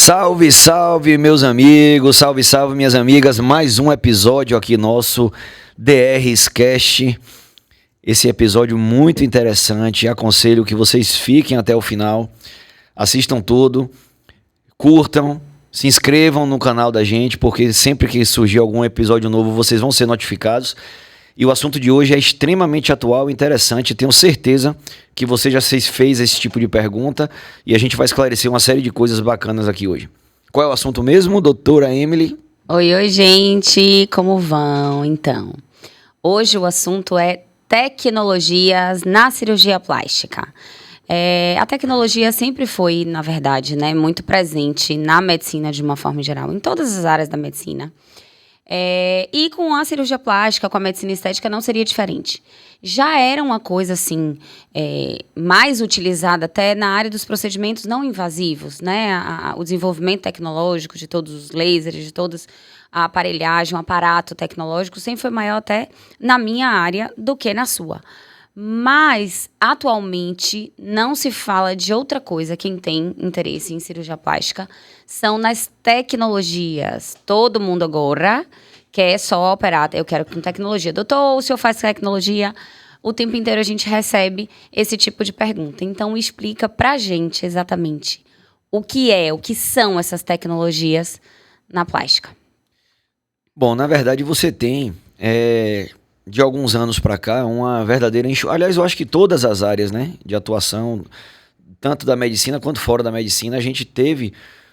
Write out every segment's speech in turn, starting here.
Salve, salve, meus amigos, salve, salve, minhas amigas. Mais um episódio aqui nosso DRs Cast. Esse episódio muito interessante. Aconselho que vocês fiquem até o final, assistam tudo, curtam, se inscrevam no canal da gente, porque sempre que surgir algum episódio novo, vocês vão ser notificados. E o assunto de hoje é extremamente atual e interessante. Tenho certeza que você já fez esse tipo de pergunta e a gente vai esclarecer uma série de coisas bacanas aqui hoje. Qual é o assunto mesmo, doutora Emily? Oi, gente, como vão? Então, hoje o assunto é tecnologias na cirurgia plástica. A tecnologia sempre foi, na verdade, muito presente na medicina de uma forma geral, em todas as áreas da medicina. E com a cirurgia plástica, com a medicina estética, não seria diferente. Já era uma coisa, assim, mais utilizada até na área dos procedimentos não invasivos, né? O desenvolvimento tecnológico de todos os lasers, de toda a aparelhagem, o aparato tecnológico, sempre foi maior até na minha área do que na sua. Mas, atualmente, não se fala de outra coisa. Quem tem interesse em cirurgia plástica são nas tecnologias. Todo mundo agora quer só operar. Eu quero com tecnologia. Doutor, o senhor faz tecnologia? O tempo inteiro a gente recebe esse tipo de pergunta. Então, explica pra gente exatamente o que são essas tecnologias na plástica. Bom, na verdade você tem... de alguns anos para cá, uma verdadeira enxurrada. Aliás, eu acho que todas as áreas, né, de atuação, tanto da medicina quanto fora da medicina, a gente teve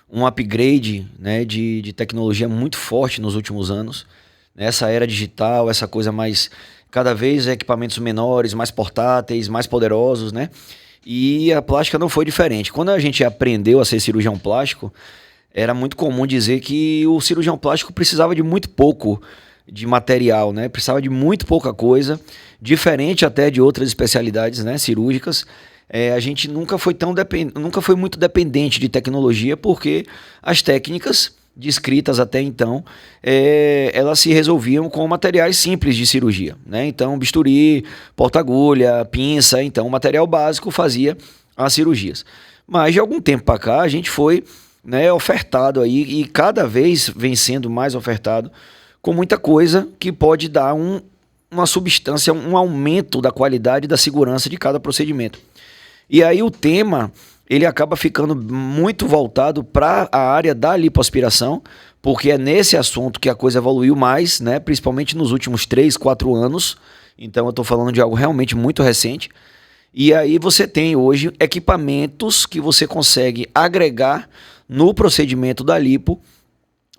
um upgrade, né, de tecnologia muito forte nos últimos anos. Essa era digital, essa coisa mais... cada vez equipamentos menores, mais portáteis, mais poderosos, né? E a plástica não foi diferente. Quando a gente aprendeu a ser cirurgião plástico, era muito comum dizer que o cirurgião plástico precisava de muito pouco de material, né? Precisava de muito pouca coisa, diferente até de outras especialidades, né, cirúrgicas. A gente nunca foi muito dependente de tecnologia, porque as técnicas descritas até então, elas se resolviam com materiais simples de cirurgia, né? Então, bisturi, porta-agulha, pinça, então, o material básico fazia as cirurgias. Mas de algum tempo para cá, a gente foi, né, ofertado aí, e cada vez vem sendo mais ofertado, com muita coisa que pode dar uma substância, um aumento da qualidade e da segurança de cada procedimento. E aí o tema, ele acaba ficando muito voltado para a área da lipoaspiração, porque é nesse assunto que a coisa evoluiu mais, né? Principalmente nos últimos 3, 4 anos. Então eu estou falando de algo realmente muito recente. E aí você tem hoje equipamentos que você consegue agregar no procedimento da lipo,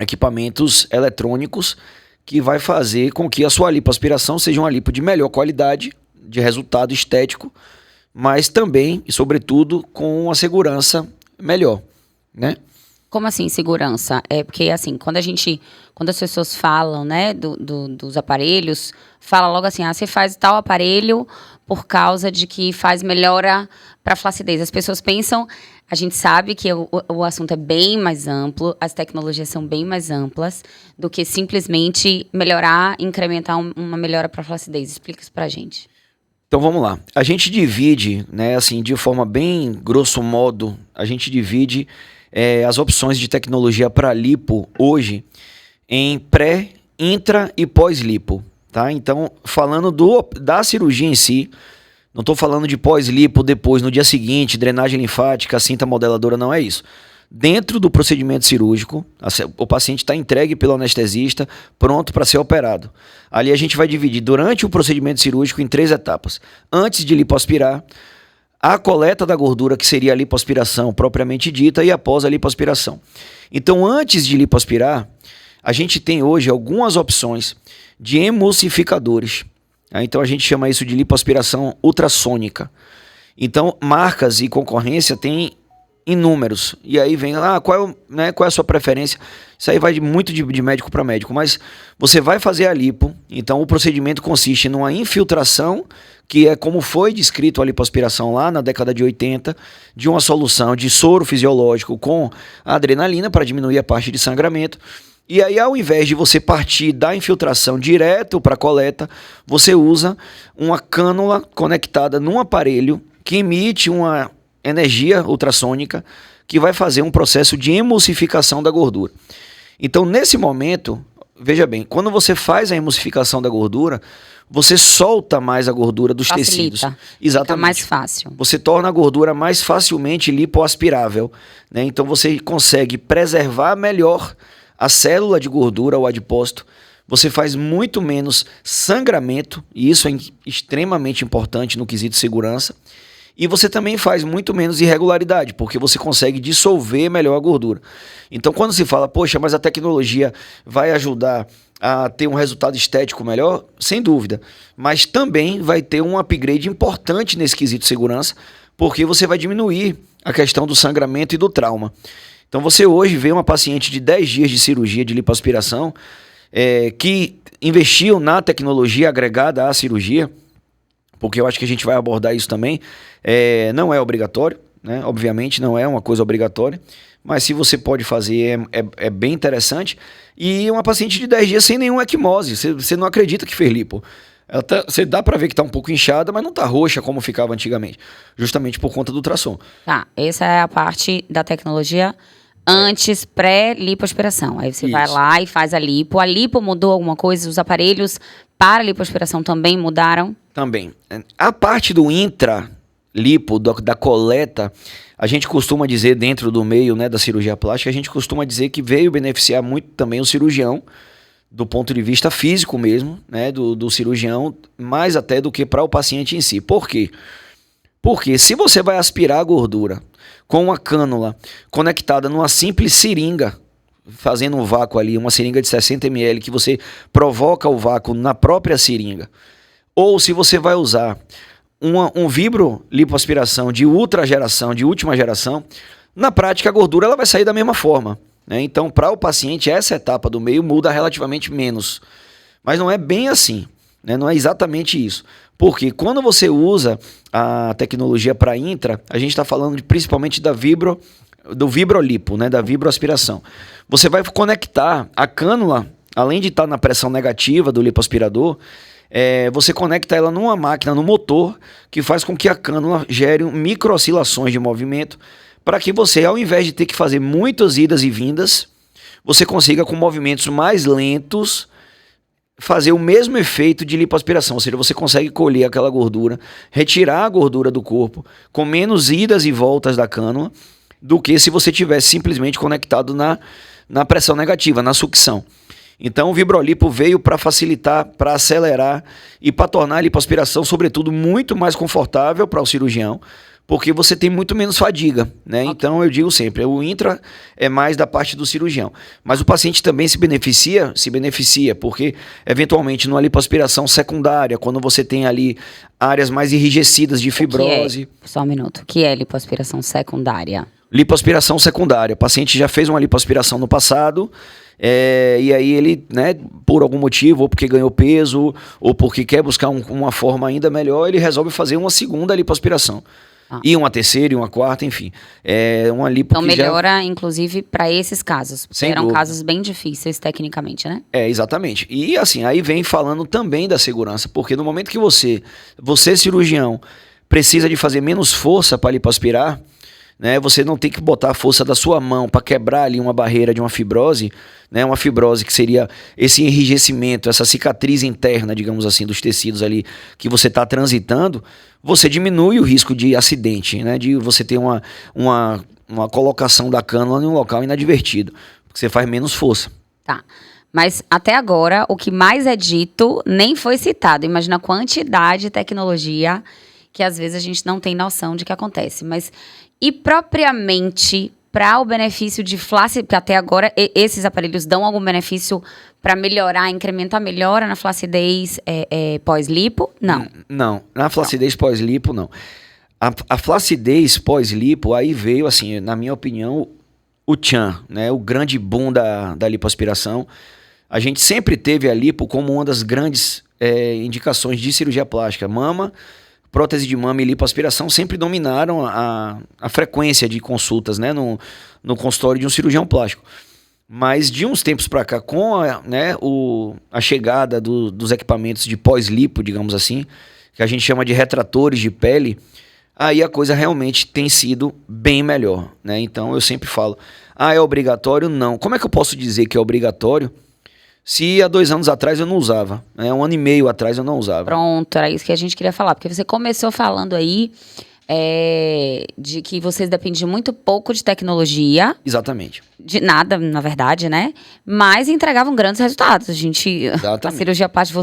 equipamentos eletrônicos, que vai fazer com que a sua lipoaspiração seja uma lipo de melhor qualidade, de resultado estético, mas também, e sobretudo, com uma segurança melhor, né? Como assim, segurança? Porque, assim, quando as pessoas falam, né, dos aparelhos, fala logo assim, você faz tal aparelho por causa de que faz melhora para flacidez. As pessoas pensam, a gente sabe que o assunto é bem mais amplo, as tecnologias são bem mais amplas do que simplesmente melhorar, incrementar uma melhora para flacidez. Explica isso pra gente. Então vamos lá. A gente divide, né, assim, de forma bem grosso modo, a gente divide as opções de tecnologia para lipo hoje em pré, intra e pós-lipo, tá? Então, falando da cirurgia em si, não estou falando de pós-lipo depois, no dia seguinte, drenagem linfática, cinta modeladora, não é isso. Dentro do procedimento cirúrgico, o paciente está entregue pelo anestesista, pronto para ser operado. Ali a gente vai dividir durante o procedimento cirúrgico em 3 etapas. Antes de lipoaspirar, a coleta da gordura, que seria a lipoaspiração propriamente dita, e após a lipoaspiração. Então, antes de lipoaspirar, a gente tem hoje algumas opções de emulsificadores. Então, a gente chama isso de lipoaspiração ultrassônica. Então, marcas e concorrência têm inúmeros. E aí vem, qual é a sua preferência? Isso aí vai muito de médico para médico, mas você vai fazer a lipo, então o procedimento consiste numa infiltração, que é como foi descrito a lipoaspiração lá na década de 80, de uma solução de soro fisiológico com adrenalina para diminuir a parte de sangramento. E aí, ao invés de você partir da infiltração direto para a coleta, você usa uma cânula conectada num aparelho que emite uma energia ultrassônica que vai fazer um processo de emulsificação da gordura. Então, nesse momento, veja bem, quando você faz a emulsificação da gordura, você solta mais a gordura dos tecidos. Exatamente. Fica mais fácil. Você torna a gordura mais facilmente lipoaspirável, né? Então você consegue preservar melhor a célula de gordura, o adipócito. Você faz muito menos sangramento, e isso é extremamente importante no quesito segurança. E você também faz muito menos irregularidade, porque você consegue dissolver melhor a gordura. Então, quando se fala, poxa, mas a tecnologia vai ajudar a ter um resultado estético melhor, sem dúvida. Mas também vai ter um upgrade importante nesse quesito segurança, porque você vai diminuir a questão do sangramento e do trauma. Então, você hoje vê uma paciente de 10 dias de cirurgia de lipoaspiração, que investiu na tecnologia agregada à cirurgia, porque eu acho que a gente vai abordar isso também. Não é obrigatório, né? Obviamente não é uma coisa obrigatória, mas se você pode fazer é bem interessante. E uma paciente de 10 dias sem nenhuma equimose, você não acredita que fez lipo. Você dá para ver que está um pouco inchada, mas não está roxa como ficava antigamente, justamente por conta do ultrassom. Tá, essa é a parte da tecnologia antes, pré-lipoaspiração. Aí você vai lá e faz a lipo. A lipo mudou alguma coisa? Os aparelhos para lipoaspiração também mudaram? Também. A parte do intra-lipo, da coleta, a gente costuma dizer dentro do meio, né, da cirurgia plástica, a gente costuma dizer que veio beneficiar muito também o cirurgião, do ponto de vista físico mesmo, né, do cirurgião, mais até do que para o paciente em si. Por quê? Porque se você vai aspirar a gordura com uma cânula conectada numa simples seringa, fazendo um vácuo ali, uma seringa de 60 ml, que você provoca o vácuo na própria seringa, ou se você vai usar um vibro lipoaspiração de ultra geração, de última geração, na prática a gordura ela vai sair da mesma forma, né? Então, para o paciente, essa etapa do meio muda relativamente menos. Mas não é bem assim, né? Não é exatamente isso. Porque quando você usa a tecnologia para intra, a gente está falando principalmente do vibrolipo, né? Da vibroaspiração. Você vai conectar a cânula, além de estar na pressão negativa do lipoaspirador, você conecta ela numa máquina, no motor, que faz com que a cânula gere micro-oscilações de movimento, para que você, ao invés de ter que fazer muitas idas e vindas, você consiga, com movimentos mais lentos, fazer o mesmo efeito de lipoaspiração. Ou seja, você consegue colher aquela gordura, retirar a gordura do corpo, com menos idas e voltas da cânula, do que se você tivesse simplesmente conectado na pressão negativa, na sucção. Então o Vibrolipo veio para facilitar, para acelerar e para tornar a lipoaspiração, sobretudo, muito mais confortável para o cirurgião, porque você tem muito menos fadiga, né? Okay. Então eu digo sempre, o intra é mais da parte do cirurgião, mas o paciente também se beneficia, porque eventualmente numa lipoaspiração secundária, quando você tem ali áreas mais enrijecidas de fibrose... Só um minuto, o que é lipoaspiração secundária? Lipoaspiração secundária, o paciente já fez uma lipoaspiração no passado, e aí ele, né, por algum motivo, ou porque ganhou peso, ou porque quer buscar uma forma ainda melhor, ele resolve fazer uma segunda lipoaspiração. E uma terceira, e uma quarta, enfim. Uma lipo então melhora, inclusive, para esses casos. Porque eram dúvida. Casos bem difíceis, tecnicamente, né? Exatamente. E assim, aí vem falando também da segurança, porque no momento que você cirurgião, precisa de fazer menos força para lipoaspirar, né, você não tem que botar a força da sua mão para quebrar ali uma barreira de uma fibrose, né, uma fibrose que seria esse enrijecimento, essa cicatriz interna, digamos assim, dos tecidos ali que você está transitando, você diminui o risco de acidente, né, de você ter uma colocação da cânula em um local inadvertido, porque você faz menos força. Tá. Mas até agora, o que mais é dito nem foi citado. Imagina a quantidade de tecnologia que às vezes a gente não tem noção de que acontece. Mas, e propriamente para o benefício de flacidez, porque até agora esses aparelhos dão algum benefício para melhorar, incrementar a melhora na flacidez pós-lipo? Não. Não, na flacidez pós-lipo, não. A flacidez pós-lipo, aí veio, assim, na minha opinião, o tchan, né? O grande boom da lipoaspiração. A gente sempre teve a lipo como uma das grandes indicações de cirurgia plástica. Mama, prótese de mama e lipoaspiração sempre dominaram a frequência de consultas, né, no consultório de um cirurgião plástico. Mas de uns tempos para cá, com a chegada dos equipamentos de pós-lipo, digamos assim, que a gente chama de retratores de pele, aí a coisa realmente tem sido bem melhor, né? Então eu sempre falo, é obrigatório? Não. Como é que eu posso dizer que é obrigatório se há 2 anos atrás eu não usava, né? 1 ano e meio atrás eu não usava? Pronto, era isso que a gente queria falar, porque você começou falando aí de que vocês dependiam muito pouco de tecnologia. Exatamente. De nada, na verdade, né? Mas entregavam grandes resultados. Exatamente. A cirurgia plástica,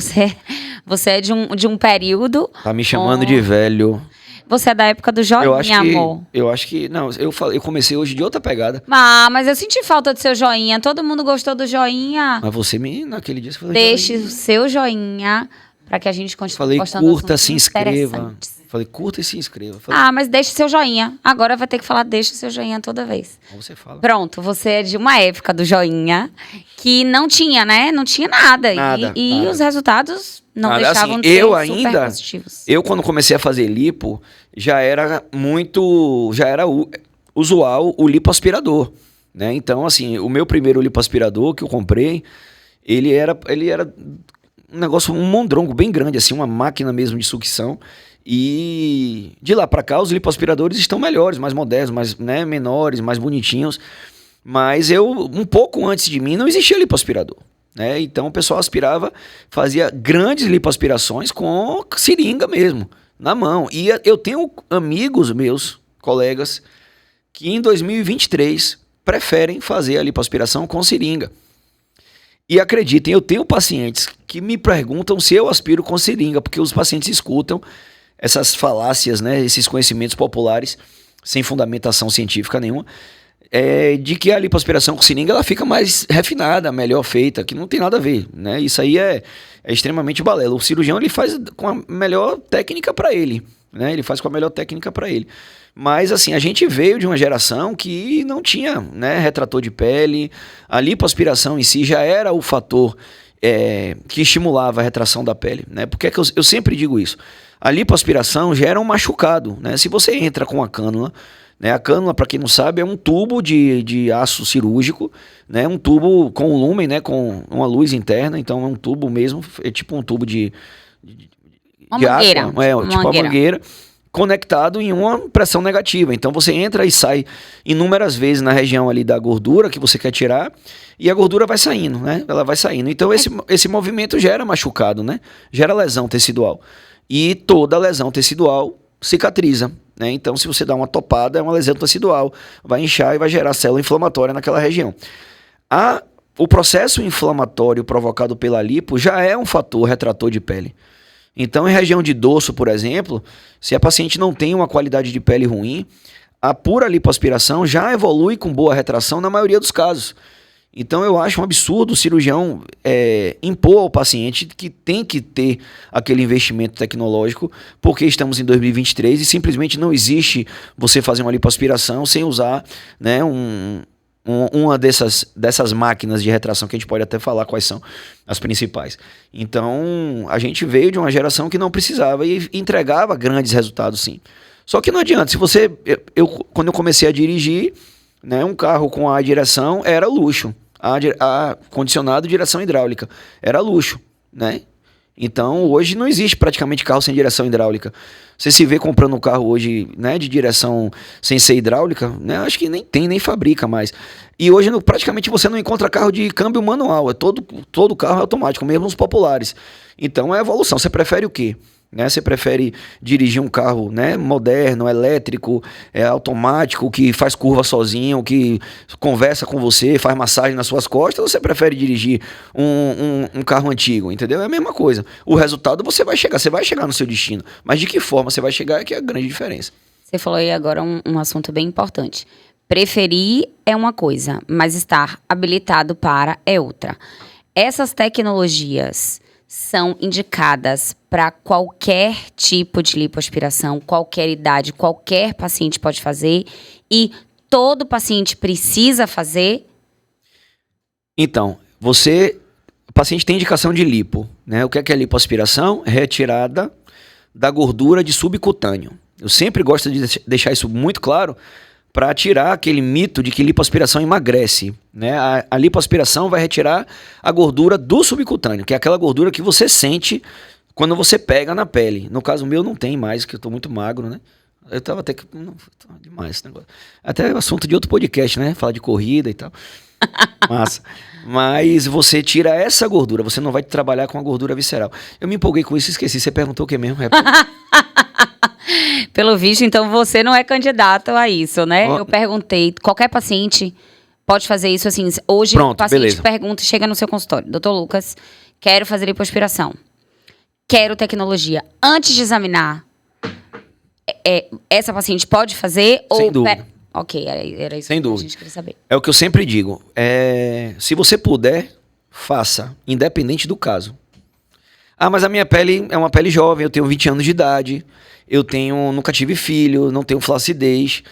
você é de um período... Tá me chamando de velho. Você é da época do joinha, amor. Eu acho que... Não, eu comecei hoje de outra pegada. Mas eu senti falta do seu joinha. Todo mundo gostou do joinha. Mas você naquele dia... Você falou Deixe o seu joinha para que a gente continue postando assuntos curta, se inscreva. interessantes. Falei, curta e se inscreva. Mas deixe seu joinha. Agora vai ter que falar deixe seu joinha toda vez. Como você fala? Pronto, você é de uma época do joinha que não tinha, né? Não tinha nada. Nada. Os resultados não deixavam assim, de ser super positivos. Eu, quando comecei a fazer lipo, já era usual o lipoaspirador, né? Então, assim, o meu primeiro lipoaspirador que eu comprei, ele era um negócio, um mondrongo bem grande, assim, uma máquina mesmo de sucção. E de lá para cá, os lipoaspiradores estão melhores, mais modernos, mais, né, menores, mais bonitinhos. Mas um pouco antes de mim, não existia lipoaspirador, né? Então o pessoal fazia grandes lipoaspirações com seringa mesmo, na mão. E eu tenho amigos meus, colegas, que em 2023 preferem fazer a lipoaspiração com seringa. E acreditem, eu tenho pacientes que me perguntam se eu aspiro com seringa, porque os pacientes escutam essas falácias, né, esses conhecimentos populares, sem fundamentação científica nenhuma, de que a lipoaspiração com seringa ela fica mais refinada, melhor feita, que não tem nada a ver, né? Isso aí é extremamente balela. O cirurgião ele faz com a melhor técnica para ele, né? Ele faz com a melhor técnica para ele. Mas assim, a gente veio de uma geração que não tinha, né, retrator de pele. A lipoaspiração em si já era o fator que estimulava a retração da pele, né? Porque é que eu sempre digo isso. A lipoaspiração gera um machucado, né? Se você entra com a cânula, né? A cânula, para quem não sabe, é um tubo de aço cirúrgico, né? Um tubo com lúmen, né? Com uma luz interna, então é um tubo mesmo, é tipo um tubo de mangueira, água, tipo uma mangueira, conectado em uma pressão negativa. Então você entra e sai inúmeras vezes na região ali da gordura que você quer tirar e a gordura vai saindo, né? Ela vai saindo. Então esse movimento gera machucado, né? Gera lesão tecidual. E toda lesão tecidual cicatriza, né? Então se você dá uma topada, é uma lesão tecidual, vai inchar e vai gerar célula inflamatória naquela região. O processo inflamatório provocado pela lipo já é um fator retrator de pele. Então, em região de dorso, por exemplo, se a paciente não tem uma qualidade de pele ruim, a pura lipoaspiração já evolui com boa retração na maioria dos casos. Então, eu acho um absurdo o cirurgião impor ao paciente que tem que ter aquele investimento tecnológico, porque estamos em 2023 e simplesmente não existe você fazer uma lipoaspiração sem usar, né, uma dessas máquinas de retração, que a gente pode até falar quais são as principais. Então, a gente veio de uma geração que não precisava e entregava grandes resultados, sim. Só que não adianta, quando eu comecei a dirigir, né, um carro com a direção era luxo. A condicionado direção hidráulica era luxo, né? Então, hoje não existe praticamente carro sem direção hidráulica. Você se vê comprando um carro hoje, né, de direção sem ser hidráulica, né? Acho que nem fabrica mais. E hoje praticamente você não encontra carro de câmbio manual, todo carro é automático, mesmo os populares. Então é evolução. Você prefere o quê? Né? Você prefere dirigir um carro, né, moderno, elétrico, automático, que faz curva sozinho, que conversa com você, faz massagem nas suas costas, ou você prefere dirigir um carro antigo, entendeu? É a mesma coisa. O resultado você vai chegar no seu destino, mas de que forma você vai chegar é que é a grande diferença. Você falou aí agora um assunto bem importante. Preferir é uma coisa, mas estar habilitado para é outra. Essas tecnologias são indicadas para qualquer tipo de lipoaspiração, qualquer idade, qualquer paciente pode fazer e todo paciente precisa fazer? Então, o paciente tem indicação de lipo, né? O que é lipoaspiração? Retirada da gordura de subcutâneo. Eu sempre gosto de deixar isso muito claro para tirar aquele mito de que lipoaspiração emagrece, né? A lipoaspiração vai retirar a gordura do subcutâneo, que é aquela gordura que você sente quando você pega na pele. No caso meu não tem mais, que eu estou muito magro, né? Eu tava até que... Não, tá demais esse negócio. Até é assunto de outro podcast, né? Falar de corrida e tal. Massa. Mas você tira essa gordura, você não vai trabalhar com a gordura visceral. Eu me empolguei com isso e esqueci. Você perguntou o que mesmo? Pelo visto, então você não é candidato a isso, né? Ó. Eu perguntei, qualquer paciente pode fazer isso assim. Hoje Pronto, o paciente beleza. pergunta, chega no seu consultório. Doutor Lucas, quero fazer lipoaspiração. Quero tecnologia. Antes de examinar, essa paciente pode fazer? Sem dúvida. Ok, era isso Sem que a dúvida. gente queria saber. É o que eu sempre digo. Se você puder, faça, independente do caso. Ah, mas a minha pele é uma pele jovem, eu tenho 20 anos de idade, nunca tive filho, não tenho flacidez.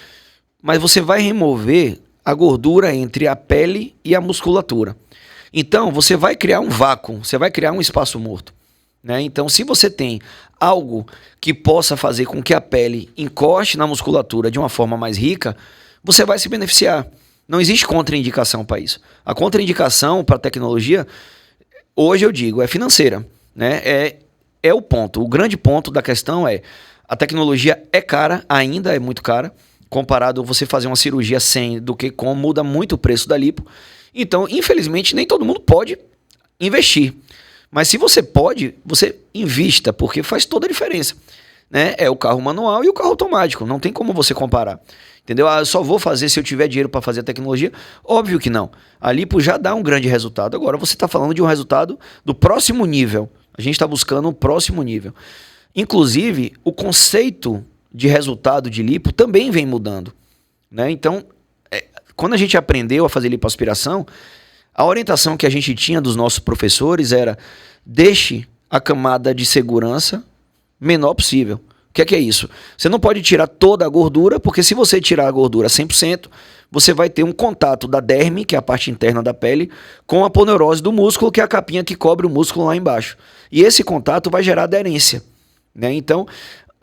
Mas você vai remover a gordura entre a pele e a musculatura. Então, você vai criar um vácuo, você vai criar um espaço morto. Né? Então, se você tem algo que possa fazer com que a pele encoste na musculatura de uma forma mais rica, você vai se beneficiar. Não existe contraindicação para isso. A contraindicação para a tecnologia, hoje eu digo, é financeira. Né? É o ponto. O grande ponto da questão é a tecnologia é cara, ainda é muito cara, comparado a você fazer uma cirurgia sem do que com, muda muito o preço da lipo. Então, infelizmente, nem todo mundo pode investir. Mas se você pode, você invista, porque faz toda a diferença. Né? É o carro manual e o carro automático, não tem como você comparar. Entendeu? Ah, eu só vou fazer se eu tiver dinheiro para fazer a tecnologia. Óbvio que não. A lipo já dá um grande resultado. Agora você está falando de um resultado do próximo nível. A gente está buscando um próximo nível. Inclusive, o conceito de resultado de lipo também vem mudando. Né? Então, quando a gente aprendeu a fazer lipoaspiração, a orientação que a gente tinha dos nossos professores era: deixe a camada de segurança menor possível. O que é isso? Você não pode tirar toda a gordura, porque se você tirar a gordura 100%, você vai ter um contato da derme, que é a parte interna da pele, com a aponeurose do músculo, que é a capinha que cobre o músculo lá embaixo. E esse contato vai gerar aderência. Né? Então,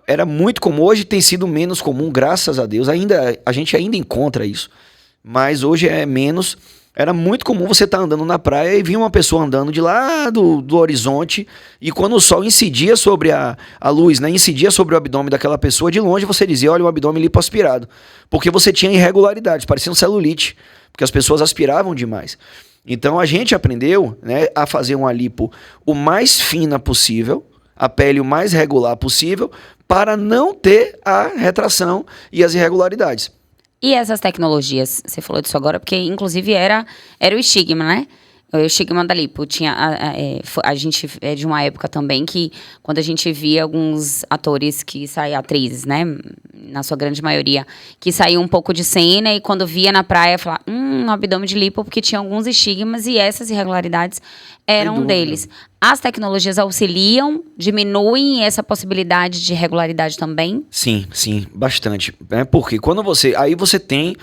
era muito comum, hoje tem sido menos comum, graças a Deus. A gente ainda encontra isso, mas hoje é menos. Era muito comum você estar andando na praia e vir uma pessoa andando de lá do horizonte, e quando o sol incidia sobre a luz, né, incidia sobre o abdômen daquela pessoa, de longe você dizia: olha, o abdômen lipoaspirado. Porque você tinha irregularidades, parecia um celulite, porque as pessoas aspiravam demais. Então a gente aprendeu, né, a fazer uma lipo o mais fina possível, a pele o mais regular possível, para não ter a retração e as irregularidades. E essas tecnologias, você falou disso agora, porque inclusive era o estigma, né? O estigma da lipo. A gente é de uma época também que, quando a gente via alguns atores que saíam, atrizes, né? Na sua grande maioria, que saíam um pouco de cena, e quando via na praia, falava, abdômen de lipo, porque tinha alguns estigmas e essas irregularidades eram um deles. As tecnologias auxiliam, diminuem essa possibilidade de irregularidade também? Sim, bastante. Porque quando aí você tem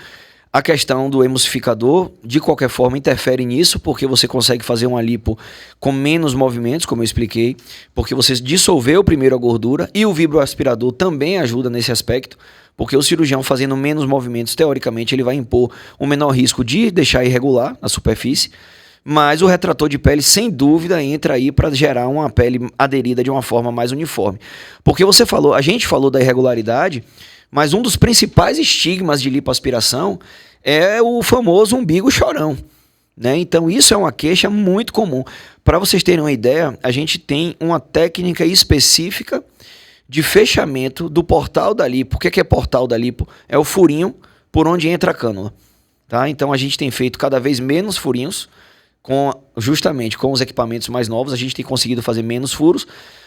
a questão do emulsificador, de qualquer forma, interfere nisso, porque você consegue fazer uma lipo com menos movimentos, como eu expliquei, porque você dissolveu primeiro a gordura, e o vibroaspirador também ajuda nesse aspecto, porque o cirurgião fazendo menos movimentos, teoricamente, ele vai impor um menor risco de deixar irregular a superfície, mas o retrator de pele, sem dúvida, entra aí para gerar uma pele aderida de uma forma mais uniforme. Porque a gente falou da irregularidade, mas um dos principais estigmas de lipoaspiração é o famoso umbigo chorão. Né? Então isso é uma queixa muito comum. Para vocês terem uma ideia, a gente tem uma técnica específica de fechamento do portal da lipo. O que é portal da lipo? É o furinho por onde entra a cânula. Tá? Então a gente tem feito cada vez menos furinhos, justamente com os equipamentos mais novos, a gente tem conseguido fazer menos furos,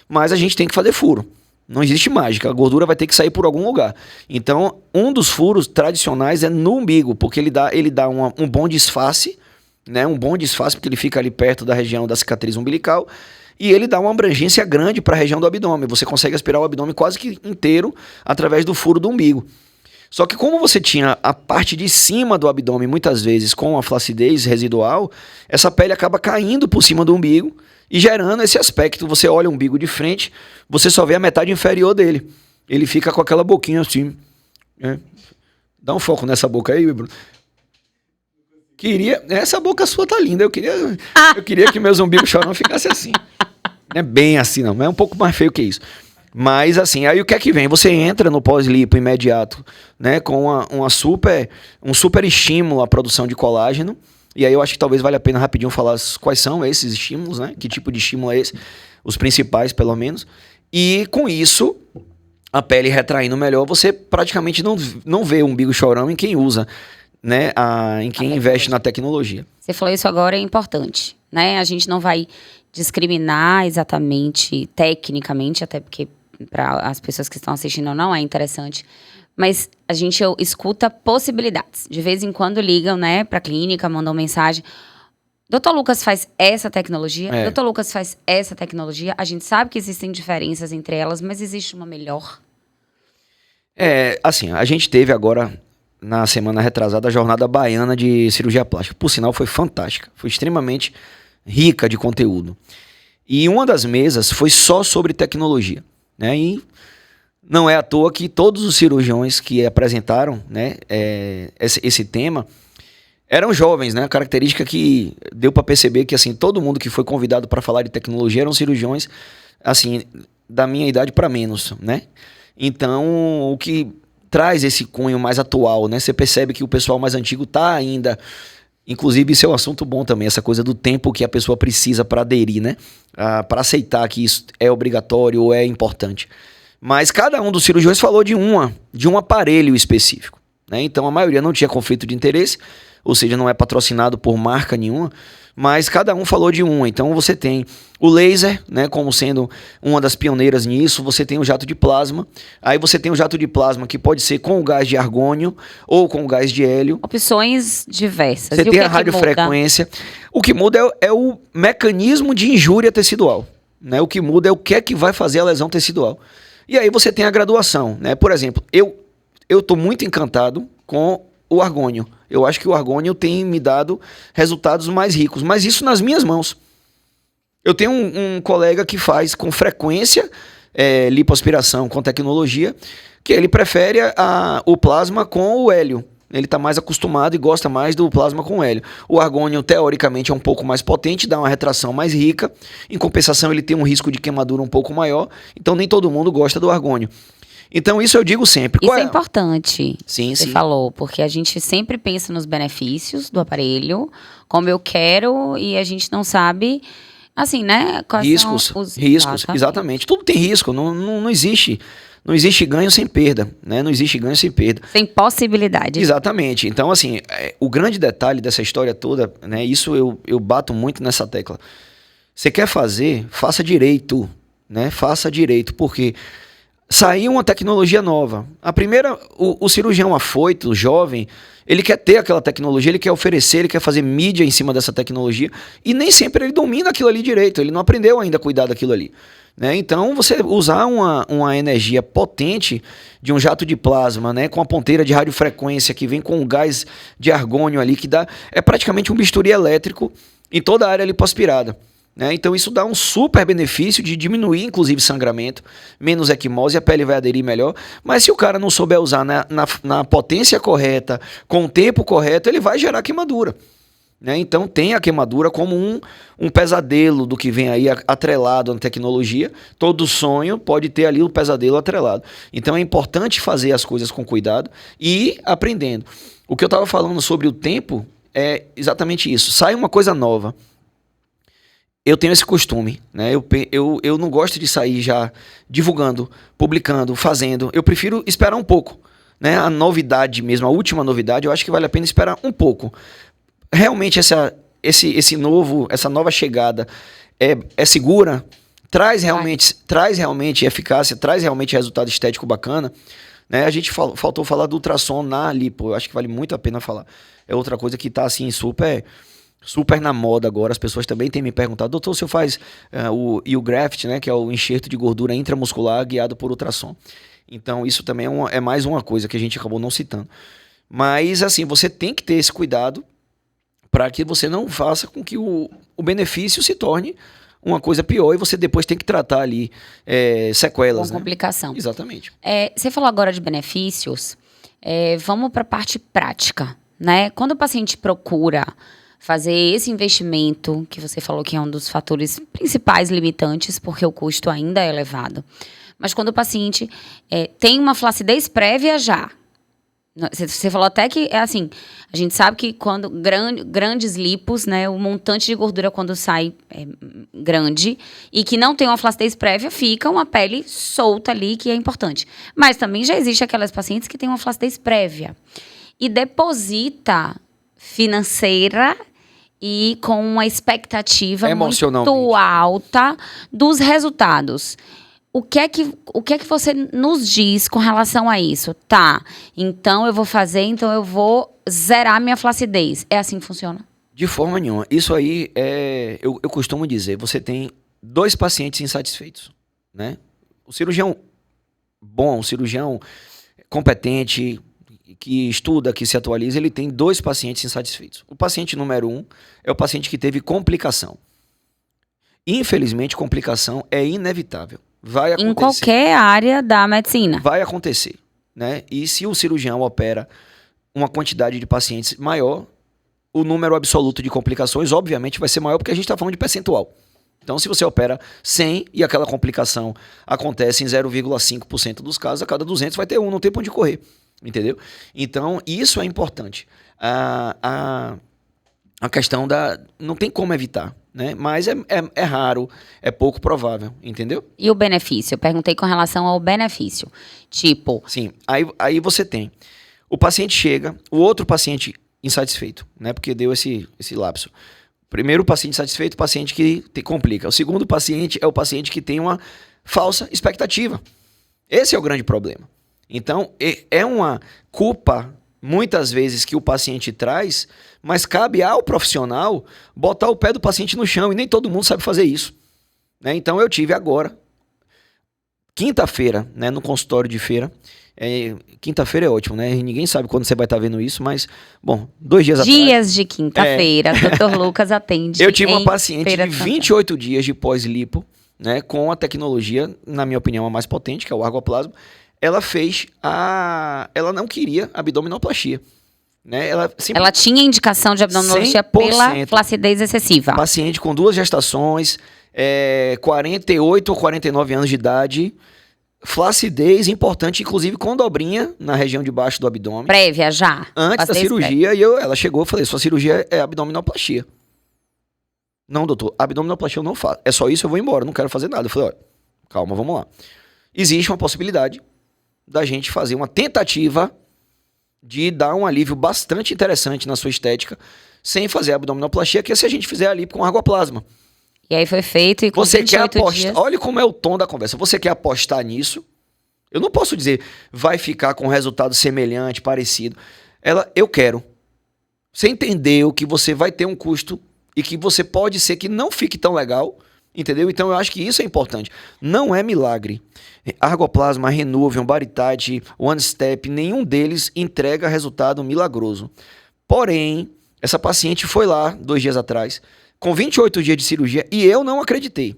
mas a gente tem que fazer furo. Não existe mágica, a gordura vai ter que sair por algum lugar. Então, um dos furos tradicionais é no umbigo, porque ele dá um bom disfarce, né? Um bom disfarce, porque ele fica ali perto da região da cicatriz umbilical, e ele dá uma abrangência grande para a região do abdômen. Você consegue aspirar o abdômen quase que inteiro através do furo do umbigo. Só que como você tinha a parte de cima do abdômen, muitas vezes com a flacidez residual, essa pele acaba caindo por cima do umbigo e gerando esse aspecto. Você olha o umbigo de frente, você só vê a metade inferior dele. Ele fica com aquela boquinha assim. Né? Dá um foco nessa boca aí, Bruno. Essa boca sua tá linda. Eu queria que meus umbigos chorão ficasse assim. Não é bem assim, não. É um pouco mais feio que isso. Mas, assim, aí o que é que vem? Você entra no pós-lipo imediato, né? Com um super estímulo à produção de colágeno. E aí eu acho que talvez valha a pena rapidinho falar quais são esses estímulos, né? Que tipo de estímulo é esse? Os principais, pelo menos. E com isso, a pele retraindo melhor, você praticamente não vê o umbigo chorão em quem usa, né? Em quem investe na tecnologia. Você falou isso agora, é importante, né? A gente não vai discriminar exatamente, tecnicamente, até porque para as pessoas que estão assistindo não é interessante, mas a gente escuta possibilidades. De vez em quando ligam, né, para a clínica, mandam mensagem. Doutor Lucas faz essa tecnologia, Doutor Lucas faz essa tecnologia. A gente sabe que existem diferenças entre elas, mas existe uma melhor? Assim, a gente teve agora, na semana retrasada, a Jornada Baiana de Cirurgia Plástica. Por sinal, foi fantástica. Foi extremamente rica de conteúdo. E uma das mesas foi só sobre tecnologia, né? E não é à toa que todos os cirurgiões que apresentaram, né, esse tema eram jovens, né? A característica que deu para perceber que, assim, todo mundo que foi convidado para falar de tecnologia eram cirurgiões, assim, da minha idade para menos, né? Então, o que traz esse cunho mais atual, né? Você percebe que o pessoal mais antigo tá ainda... Inclusive, isso é um assunto bom também, essa coisa do tempo que a pessoa precisa para aderir, né? Para aceitar que isso é obrigatório ou é importante. Mas cada um dos cirurgiões falou de um aparelho específico, né? Então, a maioria não tinha conflito de interesse, ou seja, não é patrocinado por marca nenhuma, mas cada um falou de um. Então você tem o laser, né, como sendo uma das pioneiras nisso, você tem o jato de plasma, aí você tem o jato de plasma que pode ser com o gás de argônio ou com o gás de hélio. Opções diversas. Você tem a radiofrequência. O que muda é o mecanismo de injúria tecidual, né? O que muda é o que é que vai fazer a lesão tecidual. E aí você tem a graduação, né? Por exemplo, eu estou muito encantado com o argônio. Eu acho que o argônio tem me dado resultados mais ricos, mas isso nas minhas mãos. Eu tenho um colega que faz com frequência lipoaspiração com tecnologia, que ele prefere o plasma com o hélio. Ele está mais acostumado e gosta mais do plasma com hélio. O argônio, teoricamente, é um pouco mais potente, dá uma retração mais rica. Em compensação, ele tem um risco de queimadura um pouco maior. Então, nem todo mundo gosta do argônio. Então, isso eu digo sempre. Isso é importante, sim, você falou, porque a gente sempre pensa nos benefícios do aparelho, como eu quero, e a gente não sabe, assim, né? Quais riscos, são os... riscos, exatamente. Tudo tem risco, não existe ganho sem perda, né? Não existe ganho sem perda. Sem possibilidade. Exatamente. Então, assim, o grande detalhe dessa história toda, né? Isso eu bato muito nessa tecla. Você quer fazer, faça direito, né? Faça direito, porque... Saiu uma tecnologia nova. A primeira, o cirurgião afoito, o jovem, ele quer ter aquela tecnologia, ele quer oferecer, ele quer fazer mídia em cima dessa tecnologia e nem sempre ele domina aquilo ali direito, ele não aprendeu ainda a cuidar daquilo ali, né? Então, você usar uma energia potente de um jato de plasma, né, com a ponteira de radiofrequência que vem com o gás de argônio ali, que é praticamente um bisturi elétrico em toda a área lipoaspirada. Né? Então isso dá um super benefício de diminuir, inclusive, sangramento, menos equimose, a pele vai aderir melhor. Mas se o cara não souber usar na potência correta, com o tempo correto, ele vai gerar queimadura. Né? Então tem a queimadura como um pesadelo do que vem aí atrelado à tecnologia. Todo sonho pode ter ali o pesadelo atrelado. Então é importante fazer as coisas com cuidado e ir aprendendo. O que eu estava falando sobre o tempo é exatamente isso. Sai uma coisa nova. Eu tenho esse costume, né? Eu não gosto de sair já divulgando, publicando, fazendo. Eu prefiro esperar um pouco, né? A novidade mesmo, a última novidade, eu acho que vale a pena esperar um pouco. Realmente essa nova chegada é segura, traz realmente eficácia, traz realmente resultado estético bacana, né? A gente faltou falar do ultrassom na lipo, eu acho que vale muito a pena falar. É outra coisa que tá assim super na moda agora. As pessoas também têm me perguntado, doutor, o senhor faz o graft, né, que é o enxerto de gordura intramuscular guiado por ultrassom. Então isso também é mais uma coisa que a gente acabou não citando. Mas assim, você tem que ter esse cuidado para que você não faça com que o benefício se torne uma coisa pior e você depois tem que tratar ali sequelas. Com complicação. Né? Exatamente. Você falou agora de benefícios, vamos para a parte prática, né? Quando o paciente procura fazer esse investimento, que você falou que é um dos fatores principais limitantes, porque o custo ainda é elevado. Mas quando o paciente tem uma flacidez prévia já. Você falou até que, assim, a gente sabe que quando grandes lipos, né, o montante de gordura quando sai é grande e que não tem uma flacidez prévia, fica uma pele solta ali, que é importante. Mas também já existe aquelas pacientes que têm uma flacidez prévia e deposita financeira e com uma expectativa muito alta dos resultados. O que é que você nos diz com relação a isso? Tá, então eu vou zerar minha flacidez. É assim que funciona? De forma nenhuma. Isso aí, eu costumo dizer, você tem 2 pacientes insatisfeitos, né? O cirurgião bom, o cirurgião competente, que estuda, que se atualiza, ele tem 2 pacientes insatisfeitos. O paciente número 1 é o paciente que teve complicação. Infelizmente, complicação é inevitável. Vai acontecer. Em qualquer área da medicina. Vai acontecer, né? E se o cirurgião opera uma quantidade de pacientes maior, o número absoluto de complicações, obviamente, vai ser maior, porque a gente está falando de percentual. Então, se você opera 100 e aquela complicação acontece em 0,5% dos casos, a cada 200 vai ter um, não tem pra onde correr, entendeu? Então, isso é importante. A questão não tem como evitar, né? Mas é raro, é pouco provável, entendeu? E o benefício? Eu perguntei com relação ao benefício. Tipo... Sim, aí você tem. O paciente chega, o outro paciente insatisfeito, né? Porque deu esse lapso. Primeiro paciente insatisfeito, o paciente que complica. O segundo paciente é o paciente que tem uma falsa expectativa. Esse é o grande problema. Então, é uma culpa, muitas vezes, que o paciente traz, mas cabe ao profissional botar o pé do paciente no chão, e nem todo mundo sabe fazer isso, né? Então, eu tive agora, quinta-feira, né, no consultório de feira. Quinta-feira é ótimo, né? Ninguém sabe quando você vai estar vendo isso, mas, bom, 2 dias atrás... Dias de quinta-feira, Dr. Lucas atende. Eu tive uma paciente de 28 dias de pós-lipo, né, com a tecnologia, na minha opinião, a mais potente, que é o argoplasma. Ela não queria abdominoplastia, né? Ela tinha indicação de abdominoplastia pela flacidez excessiva. Paciente com 2 gestações, 48 ou 49 anos de idade, flacidez importante, inclusive com dobrinha na região de baixo do abdômen. Prévia já. Antes da cirurgia, prévia. Ela chegou e falei, sua cirurgia é abdominoplastia. Não, doutor, abdominoplastia eu não faço. É só isso, eu vou embora, não quero fazer nada. Eu falei, olha, calma, vamos lá. Existe uma possibilidade da gente fazer uma tentativa de dar um alívio bastante interessante na sua estética, sem fazer abdominoplastia, que é se a gente fizer ali com argoplasma. E aí foi feito e com você quer apostar, dias... Olha como é o tom da conversa. Você quer apostar nisso? Eu não posso dizer, vai ficar com um resultado semelhante, parecido. Eu quero. Você entendeu que você vai ter um custo e que você pode ser que não fique tão legal, entendeu? Então eu acho que isso é importante. Não é milagre. Argoplasma, Renuvium, Baritate, One Step, nenhum deles entrega resultado milagroso. Porém, essa paciente foi lá 2 dias atrás, com 28 dias de cirurgia, e eu não acreditei.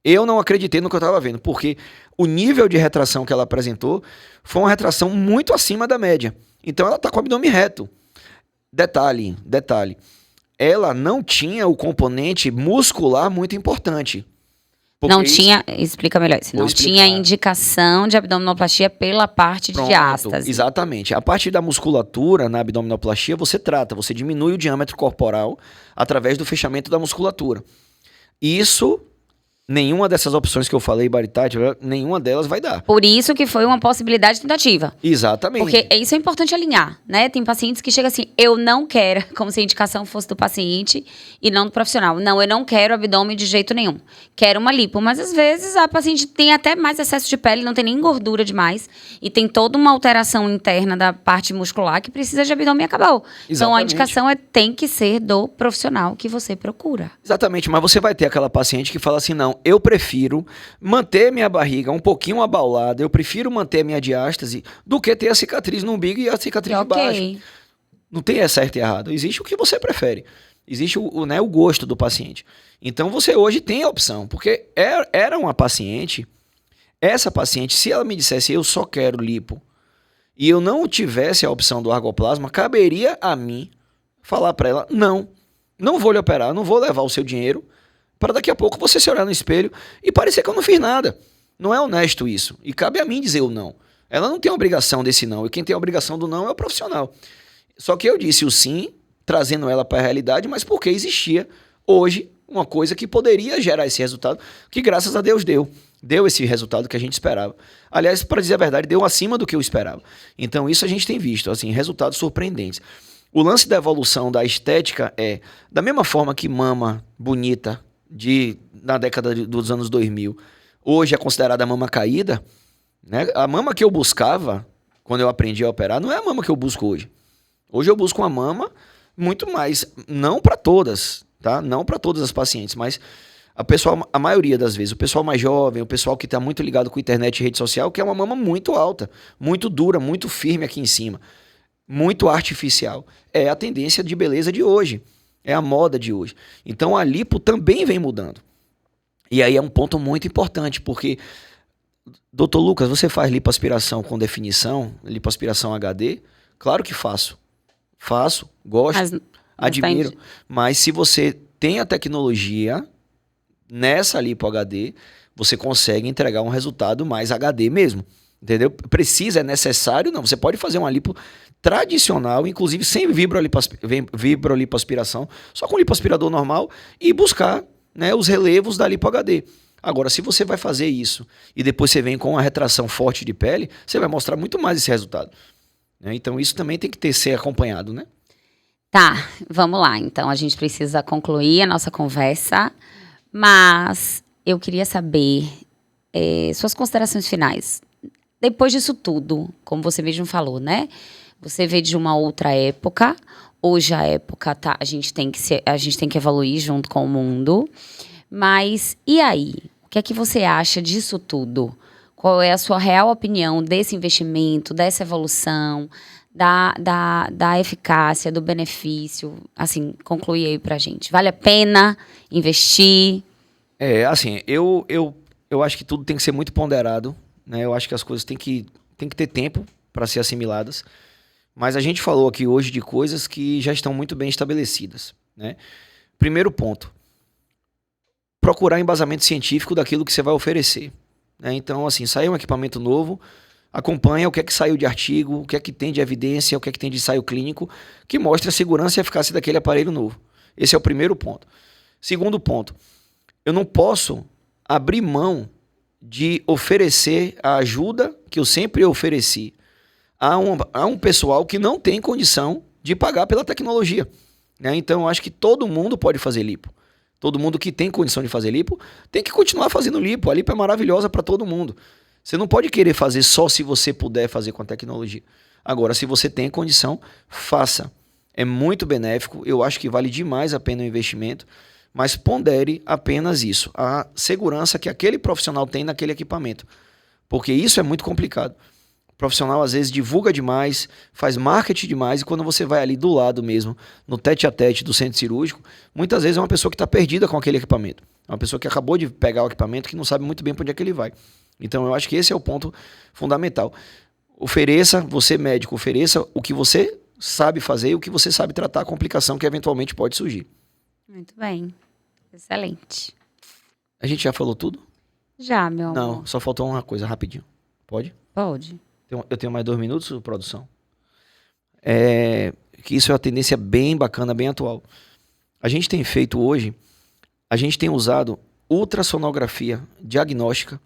Eu não acreditei no que eu estava vendo, porque o nível de retração que ela apresentou foi uma retração muito acima da média. Então ela está com o abdômen reto. Detalhe. Ela não tinha o componente muscular muito importante. Não tinha, explica melhor isso, não tinha indicação de abdominoplastia pela parte de diástase. Exatamente. A parte da musculatura na abdominoplastia você trata, você diminui o diâmetro corporal através do fechamento da musculatura. Isso, nenhuma dessas opções que eu falei, Baritate, nenhuma delas vai dar. Por isso que foi uma possibilidade de tentativa. Exatamente. Porque isso é importante alinhar, né? Tem pacientes que chegam assim, eu não quero, como se a indicação fosse do paciente e não do profissional. Não, eu não quero abdômen de jeito nenhum. Quero uma lipo. Mas às vezes a paciente tem até mais excesso de pele, não tem nem gordura demais e tem toda uma alteração interna da parte muscular que precisa de abdômen e acabou. Exatamente. Então a indicação tem que ser do profissional que você procura. Exatamente, mas você vai ter aquela paciente que fala assim, não, eu prefiro manter minha barriga um pouquinho abaulada, eu prefiro manter minha diástase do que ter a cicatriz no umbigo e a cicatriz de baixo. Não tem certo e errado, existe o que você prefere. Existe o gosto do paciente. Então você hoje tem a opção, porque era uma paciente, essa paciente, se ela me dissesse eu só quero lipo, e eu não tivesse a opção do argoplasma, caberia a mim falar para ela, não vou lhe operar, não vou levar o seu dinheiro, para daqui a pouco você se olhar no espelho e parecer que eu não fiz nada. Não é honesto isso. E cabe a mim dizer o não. Ela não tem a obrigação desse não. E quem tem a obrigação do não é o profissional. Só que eu disse o sim, trazendo ela para a realidade, mas porque existia hoje uma coisa que poderia gerar esse resultado, que graças a Deus deu. Deu esse resultado que a gente esperava. Aliás, para dizer a verdade, deu acima do que eu esperava. Então isso a gente tem visto, assim, resultados surpreendentes. O lance da evolução da estética é, da mesma forma que mama bonita na década dos anos 2000, hoje é considerada mama caída, né? A mama que eu buscava, quando eu aprendi a operar, não é a mama que eu busco hoje. Hoje eu busco uma mama muito mais, não para todas, tá? Não para todas as pacientes, mas a maioria das vezes, o pessoal mais jovem, o pessoal que está muito ligado com internet e rede social, quer uma mama muito alta, muito dura, muito firme aqui em cima, muito artificial. É a tendência de beleza de hoje, é a moda de hoje. Então a lipo também vem mudando. E aí é um ponto muito importante, porque, doutor Lucas, você faz lipoaspiração com definição, lipoaspiração HD? Claro que faço. Faço, gosto, admiro. Mas se você tem a tecnologia nessa lipo HD, você consegue entregar um resultado mais HD mesmo. Entendeu? Precisa, é necessário? Não. Você pode fazer uma lipo tradicional, inclusive sem vibrolipoaspiração, só com lipoaspirador normal e buscar, né, os relevos da lipo HD. Agora, se você vai fazer isso e depois você vem com uma retração forte de pele, você vai mostrar muito mais esse resultado. Né? Então, isso também tem que ser acompanhado, né? Tá, vamos lá. Então, a gente precisa concluir a nossa conversa, mas eu queria saber suas considerações finais. Depois disso tudo, como você mesmo falou, né? Você veio de uma outra época. Hoje a época tá, a gente tem que evoluir junto com o mundo. Mas e aí? O que é que você acha disso tudo? Qual é a sua real opinião desse investimento, dessa evolução, da eficácia, do benefício? Assim, conclui aí pra gente. Vale a pena investir? Assim, eu acho que tudo tem que ser muito ponderado, né? Eu acho que as coisas têm que ter tempo para ser assimiladas. Mas a gente falou aqui hoje de coisas que já estão muito bem estabelecidas, né? Primeiro ponto, procurar embasamento científico daquilo que você vai oferecer. Né? Então, assim, saiu um equipamento novo, acompanha o que é que saiu de artigo, o que é que tem de evidência, o que é que tem de ensaio clínico, que mostre a segurança e a eficácia daquele aparelho novo. Esse é o primeiro ponto. Segundo ponto, eu não posso abrir mão de oferecer a ajuda que eu sempre ofereci a um pessoal que não tem condição de pagar pela tecnologia. Né? Então, eu acho que todo mundo pode fazer lipo. Todo mundo que tem condição de fazer lipo tem que continuar fazendo lipo. A lipo é maravilhosa para todo mundo. Você não pode querer fazer só se você puder fazer com a tecnologia. Agora, se você tem condição, faça. É muito benéfico. Eu acho que vale demais a pena o investimento. Mas pondere apenas isso. A segurança que aquele profissional tem naquele equipamento. Porque isso é muito complicado. O profissional às vezes divulga demais, faz marketing demais, e quando você vai ali do lado mesmo, no tete-a-tete do centro cirúrgico, muitas vezes é uma pessoa que está perdida com aquele equipamento. É uma pessoa que acabou de pegar o equipamento que não sabe muito bem para onde é que ele vai. Então eu acho que esse é o ponto fundamental. Ofereça, você médico, ofereça o que você sabe fazer e o que você sabe tratar a complicação que eventualmente pode surgir. Muito bem. Excelente. A gente já falou tudo? Já, meu amor. Não, só faltou uma coisa rapidinho. Pode? Pode. Eu tenho mais 2 minutos, produção? Que isso é uma tendência bem bacana, bem atual. A gente tem feito hoje, a gente tem usado ultrassonografia diagnóstica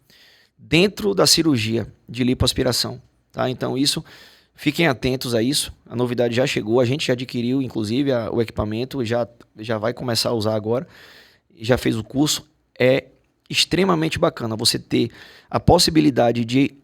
dentro da cirurgia de lipoaspiração. Tá? Então isso, fiquem atentos a isso. A novidade já chegou, a gente já adquiriu, inclusive, o equipamento, já vai começar a usar agora, já fez o curso. É extremamente bacana você ter a possibilidade de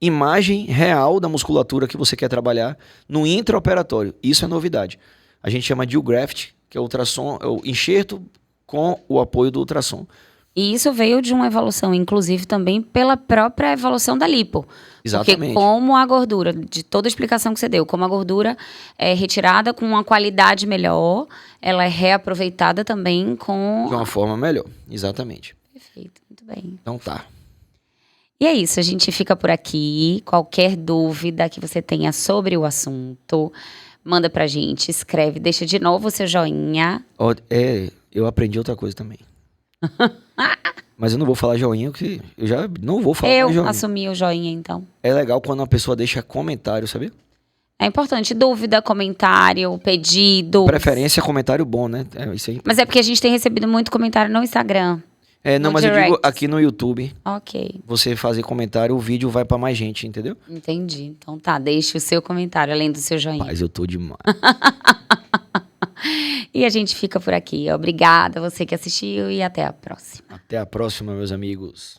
imagem real da musculatura que você quer trabalhar no intraoperatório. Isso é novidade. A gente chama de Ugraft, que é o ultrassom, é o enxerto com o apoio do ultrassom. E isso veio de uma evolução, inclusive, também pela própria evolução da lipo. Exatamente. Porque como a gordura, de toda a explicação que você deu, como a gordura é retirada com uma qualidade melhor, ela é reaproveitada também com... De uma forma melhor, exatamente. Perfeito, muito bem. Então tá. E é isso, a gente fica por aqui. Qualquer dúvida que você tenha sobre o assunto, manda pra gente, escreve, deixa de novo o seu joinha. Eu aprendi outra coisa também. Mas eu não vou falar joinha, porque eu já não vou falar Eu mais joinha. assumi o joinha, então. É legal quando uma pessoa deixa comentário, sabia? É importante. Dúvida, comentário, pedido. Preferência, comentário bom, né? Isso aí. Mas é porque a gente tem recebido muito comentário no Instagram. Não, no mas eu digo direct. aqui no YouTube. Ok, Você fazer comentário, o vídeo vai pra mais gente, entendeu? entendi. Então tá, deixe o seu comentário, além do seu joinha. Mas eu tô demais. E a gente fica por aqui. Obrigada a você que assistiu e até a próxima. Até a próxima, meus amigos.